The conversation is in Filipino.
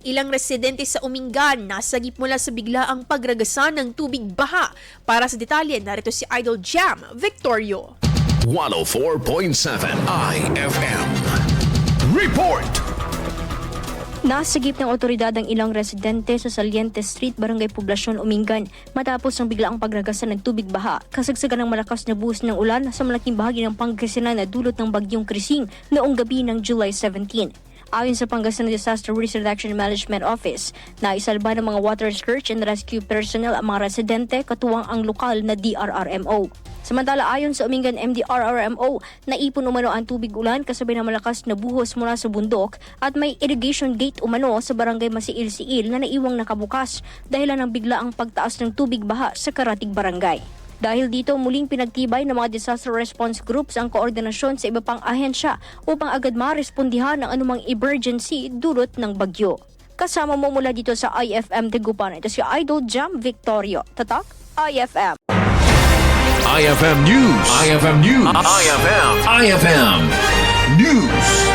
Ilang residente sa Umingan nasagip mula sa biglaang pagragasa ng tubig baha. Para sa detalye, narito si Idol Jam Victorio. 104.7 IFM. Report! Nasagip ng otoridad ang ilang residente sa Saliente Street, Barangay Poblacion, Umingan matapos ang biglaang pagragasa ng tubig baha. Kasagsagan ng malakas na buhos ng ulan sa malaking bahagi ng Pangasinan na dulot ng bagyong Krising noong gabi ng July 17. Ayon sa Pangasinan Disaster Risk Reduction Management Office, naisalba ng mga water search and rescue personnel ang mga residente katuwang ang lokal na DRRMO. Samantala, ayon sa Umingan MDRRMO, naipon umano ang tubig ulan kasabay ng malakas na buhos mula sa bundok at may irrigation gate umano sa barangay Masiil-Siil na naiwang nakabukas dahilan ng biglaang pagtaas ng tubig baha sa Karatig Barangay. Dahil dito, muling pinagtibay ng mga disaster response groups ang koordinasyon sa iba pang ahensya upang agad marespondihan ng anumang emergency dulot ng bagyo. Kasama mo mula dito sa IFM Tegupan, ito si Idol Jam Victorio. Tatak, IFM. IFM News. IFM News. IFM News.